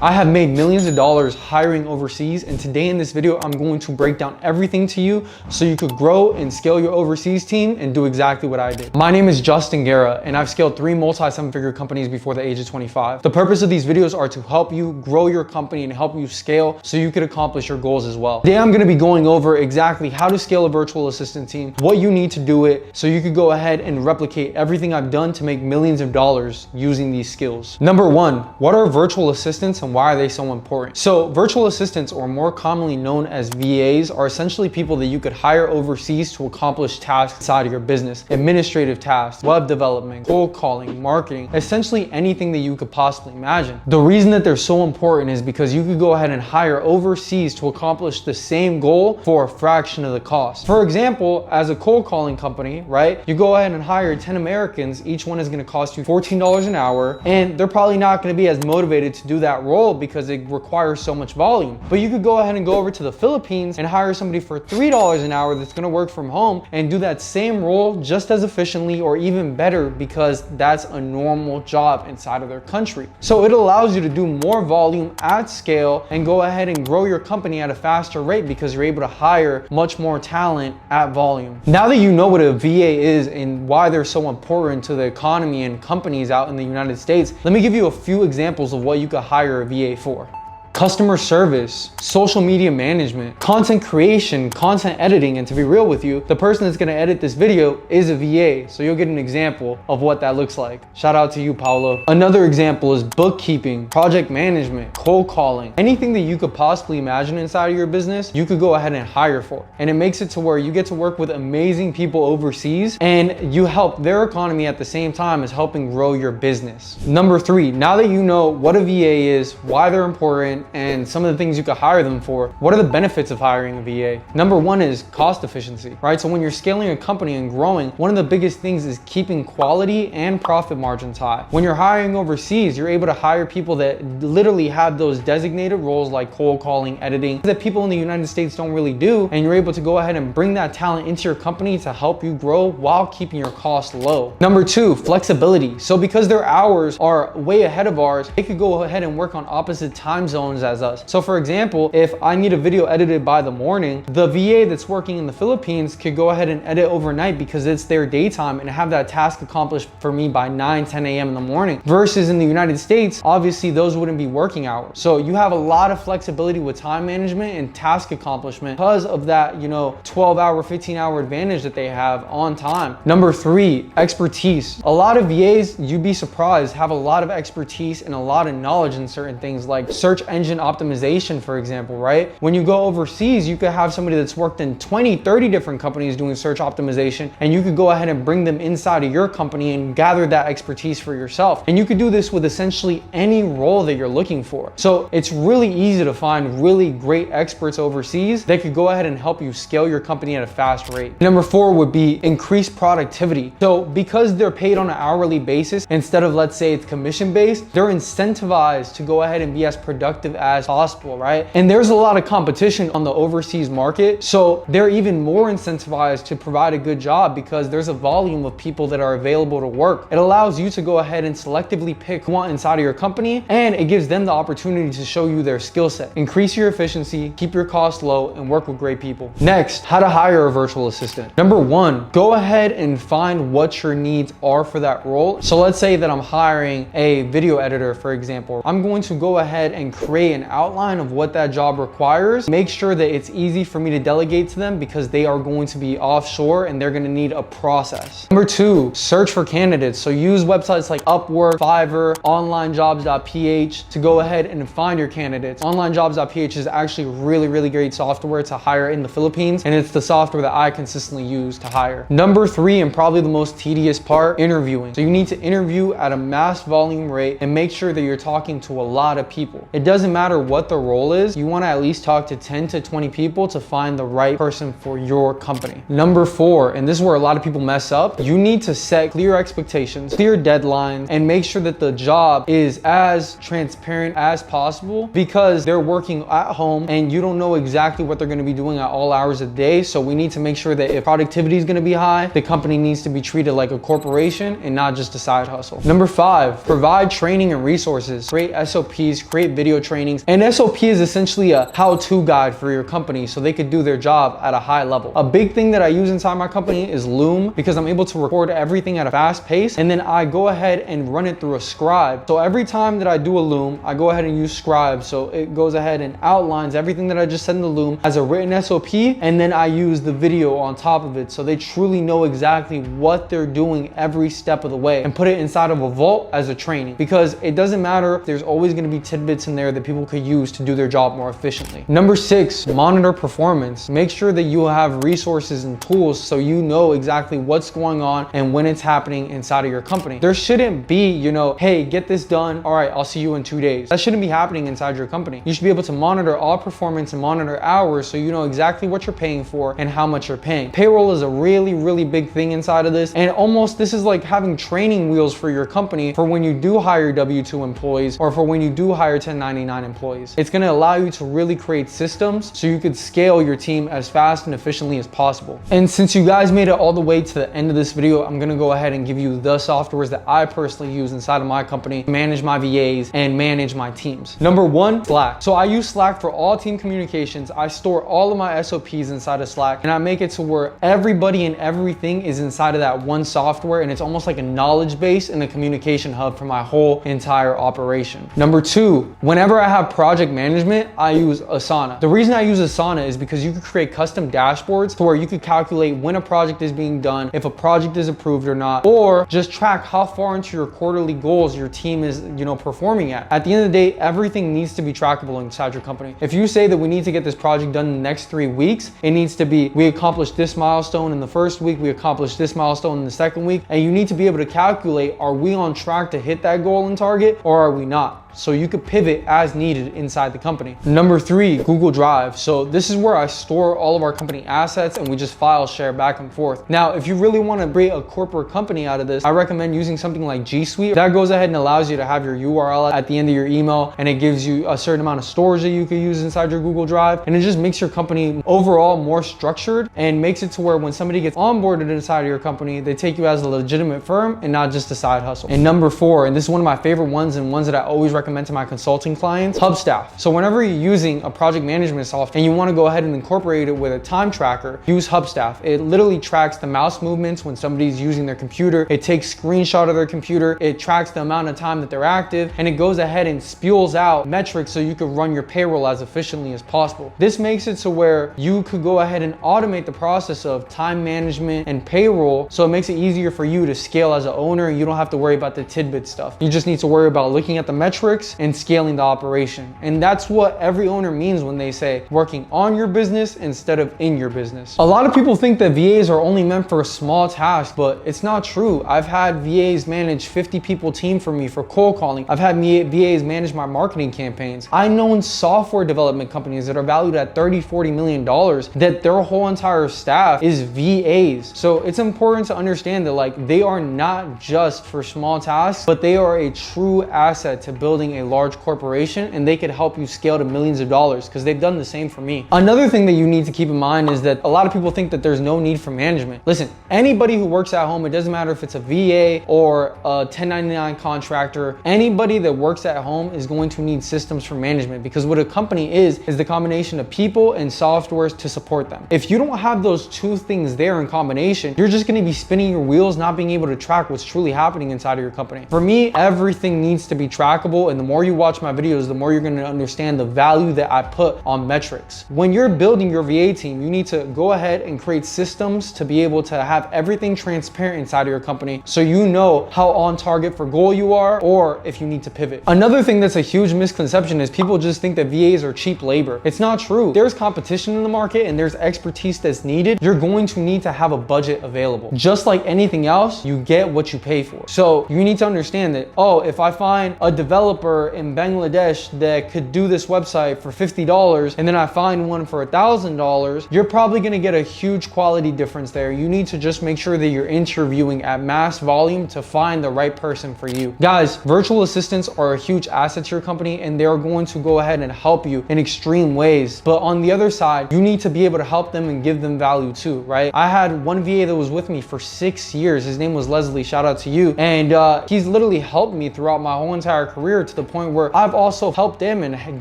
I have made millions of dollars hiring overseas, and today in this video, I'm going to break down everything to you so you could grow and scale your overseas team and do exactly what I did. My name is Justin Guerra, and I've scaled 3 multi-7-figure companies before the age of 25. The purpose of these videos are to help you grow your company and help you scale so you could accomplish your goals as well. Today, I'm gonna be going over exactly how to scale a virtual assistant team, what you need to do it so you could go ahead and replicate everything I've done to make millions of dollars using these skills. Number 1, what are virtual assistants and why are they so important? So virtual assistants, or more commonly known as VAs, are essentially people that you could hire overseas to accomplish tasks inside of your business. Administrative tasks, web development, cold calling, marketing, essentially anything that you could possibly imagine. The reason that they're so important is because you could go ahead and hire overseas to accomplish the same goal for a fraction of the cost. For example, as a cold calling company, right? You go ahead and hire 10 Americans, each one is gonna cost you $14 an hour, and they're probably not gonna be as motivated to do that role because it requires so much volume. But you could go ahead and go over to the Philippines and hire somebody for $3 an hour that's gonna work from home and do that same role just as efficiently or even better because that's a normal job inside of their country. So it allows you to do more volume at scale and go ahead and grow your company at a faster rate because you're able to hire much more talent at volume. Now that you know what a VA is and why they're so important to the economy and companies out in the United States, let me give you a few examples of what you could hire a VA for. Customer service, social media management, content creation, content editing, and to be real with you, the person that's gonna edit this video is a VA, so you'll get an example of what that looks like. Shout out to you, Paulo. Another example is bookkeeping, project management, cold calling. Anything that you could possibly imagine inside of your business, you could go ahead and hire for. And it makes it to where you get to work with amazing people overseas and you help their economy at the same time as helping grow your business. Number 3, now that you know what a VA is, why they're important, and some of the things you could hire them for, what are the benefits of hiring a VA? Number 1 is cost efficiency, right? So when you're scaling a company and growing, one of the biggest things is keeping quality and profit margins high. When you're hiring overseas, you're able to hire people that literally have those designated roles like cold calling, editing, that people in the United States don't really do, and you're able to go ahead and bring that talent into your company to help you grow while keeping your costs low. Number 2, flexibility. So because their hours are way ahead of ours, they could go ahead and work on opposite time zones as us. So for example, if I need a video edited by the morning, the VA that's working in the Philippines could go ahead and edit overnight because it's their daytime and have that task accomplished for me by 9, 10 a.m. in the morning. Versus in the United States, obviously those wouldn't be working hours. So you have a lot of flexibility with time management and task accomplishment because of that, 12-hour, 15-hour advantage that they have on time. Number 3, expertise. A lot of VAs, you'd be surprised, have a lot of expertise and a lot of knowledge in certain things like search engine optimization, for example, right? When you go overseas, you could have somebody that's worked in 20, 30 different companies doing search optimization, and you could go ahead and bring them inside of your company and gather that expertise for yourself. And you could do this with essentially any role that you're looking for. So it's really easy to find really great experts overseas that could go ahead and help you scale your company at a fast rate. Number 4 would be increased productivity. So because they're paid on an hourly basis, instead of, let's say, it's commission-based, they're incentivized to go ahead and be as productive as possible, right? And there's a lot of competition on the overseas market, so they're even more incentivized to provide a good job because there's a volume of people that are available to work. It allows you to go ahead and selectively pick one inside of your company, and it gives them the opportunity to show you their skill set. Increase your efficiency, keep your costs low, and work with great people. Next, how to hire a virtual assistant. Number 1, go ahead and find what your needs are for that role. So let's say that I'm hiring a video editor, for example. I'm going to go ahead and create an outline of what that job requires. Make sure that it's easy for me to delegate to them because they are going to be offshore and they're going to need a process. Number 2, search for candidates. So use websites like Upwork, Fiverr, onlinejobs.ph to go ahead and find your candidates. Onlinejobs.ph is actually really great software to hire in the Philippines, and it's the software that I consistently use to hire. Number 3, and probably the most tedious part, interviewing. So you need to interview at a mass volume rate and make sure that you're talking to a lot of people. It doesn't doesn't matter what the role is, you want to at least talk to 10 to 20 people to find the right person for your company. Number 4, and this is where a lot of people mess up, you need to set clear expectations, clear deadlines, and make sure that the job is as transparent as possible, because they're working at home and you don't know exactly what they're going to be doing at all hours of the day. So we need to make sure that if productivity is going to be high, the company needs to be treated like a corporation and not just a side hustle. Number 5, provide training and resources. Create SOPs, create video trainings. An SOP is essentially a how-to guide for your company so they could do their job at a high level. A big thing that I use inside my company is Loom, because I'm able to record everything at a fast pace, and then I go ahead and run it through a scribe. So every time that I do a Loom, I go ahead and use Scribe. So it goes ahead and outlines everything that I just said in the Loom as a written SOP, and then I use the video on top of it so they truly know exactly what they're doing every step of the way, and put it inside of a vault as a training, because it doesn't matter, there's always going to be tidbits in there that people could use to do their job more efficiently. Number 6, monitor performance. Make sure that you have resources and tools so you know exactly what's going on and when it's happening inside of your company. There shouldn't be, hey, get this done, all right, I'll see you in 2 days. That shouldn't be happening inside your company. You should be able to monitor all performance and monitor hours so you know exactly what you're paying for and how much you're paying. Payroll is a really, really big thing inside of this, and almost this is like having training wheels for your company for when you do hire W-2 employees or for when you do hire 1099 employees. It's going to allow you to really create systems so you could scale your team as fast and efficiently as possible. And since you guys made it all the way to the end of this video, I'm going to go ahead and give you the softwares that I personally use inside of my company to manage my VAs and manage my teams. Number 1, Slack. So I use Slack for all team communications. I store all of my SOPs inside of Slack, and I make it to where everybody and everything is inside of that one software, and it's almost like a knowledge base and a communication hub for my whole entire operation. Number 2, whenever I have project management, I use Asana. The reason I use Asana is because you could create custom dashboards to where you could calculate when a project is being done, if a project is approved or not, or just track how far into your quarterly goals your team is, performing at. At the end of the day, everything needs to be trackable inside your company. If you say that we need to get this project done in the next 3 weeks, it needs to be, we accomplished this milestone in the first week, we accomplished this milestone in the second week, and you need to be able to calculate, are we on track to hit that goal and target, or are we not? So you could pivot as needed inside the company. Number 3, Google Drive. So this is where I store all of our company assets and we just file share back and forth. Now, if you really want to create a corporate company out of this, I recommend using something like G Suite. That goes ahead and allows you to have your URL at the end of your email, and it gives you a certain amount of storage that you could use inside your Google Drive. And it just makes your company overall more structured and makes it to where when somebody gets onboarded inside of your company, they take you as a legitimate firm and not just a side hustle. And number 4, and this is one of my favorite ones and ones that I always recommend to my consulting clients, Hubstaff. So whenever you're using a project management software and you want to go ahead and incorporate it with a time tracker, use Hubstaff. It literally tracks the mouse movements when somebody's using their computer. It takes screenshot of their computer. It tracks the amount of time that they're active, and it goes ahead and spews out metrics so you could run your payroll as efficiently as possible. This makes it to where you could go ahead and automate the process of time management and payroll, so it makes it easier for you to scale as an owner, and you don't have to worry about the tidbit stuff. You just need to worry about looking at the metrics and scaling the operation. And that's what every owner means when they say working on your business instead of in your business. A lot of people think that VAs are only meant for a small task, but it's not true. I've had VAs manage 50 people team for me for cold calling. I've had VAs manage my marketing campaigns. I've known software development companies that are valued at $30-40 million that their whole entire staff is VAs. So it's important to understand that they are not just for small tasks, but they are a true asset to building a large corporation, and they could help you scale to millions of dollars because they've done the same for me. Another thing that you need to keep in mind is that a lot of people think that there's no need for management. Listen, anybody who works at home, it doesn't matter if it's a VA or a 1099 contractor, anybody that works at home is going to need systems for management, because what a company is the combination of people and softwares to support them. If you don't have those two things there in combination, you're just going to be spinning your wheels, not being able to track what's truly happening inside of your company. For me, everything needs to be trackable, and the more you watch my videos, the more you're going to understand the value that I put on metrics. When you're building your VA team, you need to go ahead and create systems to be able to have everything transparent inside of your company, so you know how on target for goal you are, or if you need to pivot. Another thing that's a huge misconception is people just think that VAs are cheap labor. It's not true. There's competition in the market and there's expertise that's needed. You're going to need to have a budget available. Just like anything else, you get what you pay for. So you need to understand that, oh, if I find a developer developer in Bangladesh that could do this website for $50 and then I find one for $1,000, you're probably gonna get a huge quality difference there. You need to just make sure that you're interviewing at mass volume to find the right person for you. Guys, virtual assistants are a huge asset to your company and they're going to go ahead and help you in extreme ways. But on the other side, you need to be able to help them and give them value too, right? I had one VA that was with me for 6 years. His name was Leslie, shout out to you. And he's literally helped me throughout my whole entire career to the point where I've also helped him and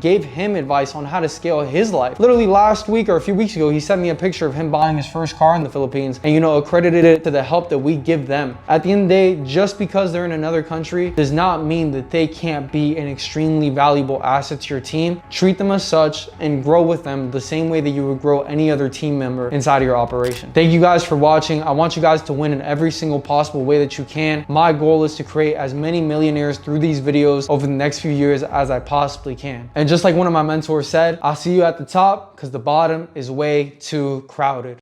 gave him advice on how to scale his life. Literally last week or a few weeks ago, he sent me a picture of him buying his first car in the Philippines and, you know, accredited it to the help that we give them. At the end of the day, just because they're in another country does not mean that they can't be an extremely valuable asset to your team. Treat them as such and grow with them the same way that you would grow any other team member inside of your operation. Thank you guys for watching. I want you guys to win in every single possible way that you can. My goal is to create as many millionaires through these videos over the next few years as I possibly can. And just like one of my mentors said, I'll see you at the top because the bottom is way too crowded.